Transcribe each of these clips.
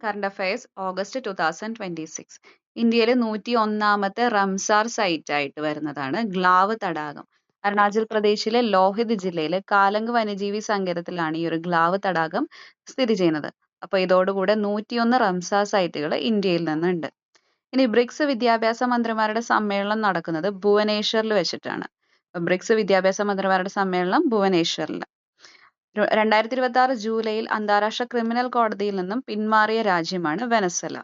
Current affairs August 2026. ഇന്ത്യയിലെ 101ാമത്തെ Ramsar site ആയിട്ട് വരുന്നതാണ് ഗ്ലാവ് തടാകം. അരുണാചൽ പ്രദേശിലെ ലോഹിത് ജില്ലയിലെ കാലംഗ് വന്യജീവി സങ്കേതത്തിലാണ് ഈ ഒരു ഗ്ലാവ് തടാകം സ്ഥിതി ചെയ്യുന്നത്. അപ്പൊ ഇതോടുകൂടെ 101 റംസാർ സൈറ്റുകൾ ഇന്ത്യയിൽ നിന്നുണ്ട്. ഇനി ബ്രിക്സ് വിദ്യാഭ്യാസ മന്ത്രിമാരുടെ സമ്മേളനം നടക്കുന്നത് ഭുവനേശ്വറിൽ വെച്ചിട്ടാണ്. ബ്രിക്സ് വിദ്യാഭ്യാസ മന്ത്രിമാരുടെ സമ്മേളനം ഭുവനേശ്വറിൽ. 2026 ജൂലൈയിൽ അന്താരാഷ്ട്ര ക്രിമിനൽ കോടതിയിൽ നിന്നും പിന്മാറിയ രാജ്യമാണ് വെനസ്വല.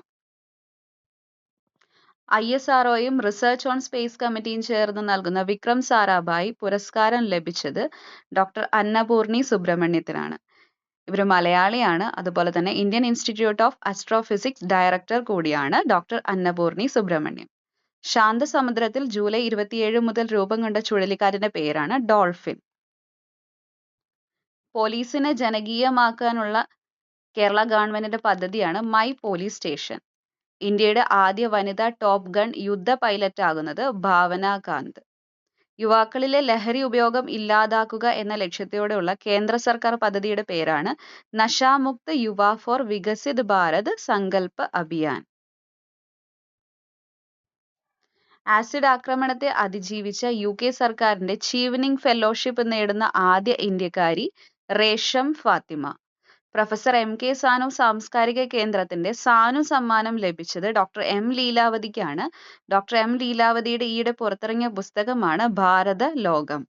ISROയും റിസർച്ച് ഓൺ സ്പേസ് കമ്മിറ്റിയും ചേർന്ന് നൽകുന്ന വിക്രം സാരാഭായ് പുരസ്കാരം ലഭിച്ചത് ഡോക്ടർ അന്നപൂർണി സുബ്രഹ്മണ്യത്തിനാണ്. ഇവർ മലയാളിയാണ്. അതുപോലെ തന്നെ Indian institute of astrophysics director കൂടിയാണ് ഡോക്ടർ അന്നപൂർണി സുബ്രഹ്മണ്യം. ശാന്തസമുദ്രത്തിൽ ജൂലൈ 27 മുതൽ രൂപം കൊണ്ട ചുഴലിക്കാറ്റിന്റെ പേരാണ് ഡോൾഫിൻ. പോലീസിനെ ജനകീയമാക്കാനുള്ള കേരള ഗവൺമെന്റിന്റെ പദ്ധതിയാണ് മൈ പോലീസ് സ്റ്റേഷൻ. ഇന്ത്യയുടെ ആദ്യ വനിതാ ടോപ്പ് ഗൺ യുദ്ധ പൈലറ്റ് ആകുന്നത് ഭാവന കാന്ത്. യുവാക്കളിലെ ലഹരി ഉപയോഗം ഇല്ലാതാക്കുക എന്ന ലക്ഷ്യത്തോടെയുള്ള കേന്ദ്ര സർക്കാർ പദ്ധതിയുടെ പേരാണ് നശാമുക്ത് യുവ ഫോർ വികസിത് ഭാരത് സങ്കൽപ് അഭിയാൻ. ആസിഡ് ആക്രമണത്തെ അതിജീവിച്ച UK സർക്കാരിന്റെ ചീവനിംഗ് ഫെലോഷിപ്പ് നേടുന്ന ആദ്യ ഇന്ത്യക്കാരി റേഷം ഫാത്തിമ. പ്രൊഫസർ MK സാനു സാംസ്കാരിക കേന്ദ്രത്തിന്റെ സാനു സമ്മാനം ലഭിച്ചത് ഡോക്ടർ M ലീലാവതിക്കാണ്. ഡോക്ടർ M ലീലാവതിയുടെ ഈയിടെ പുറത്തിറങ്ങിയ പുസ്തകമാണ് ഭാരത ലോകം.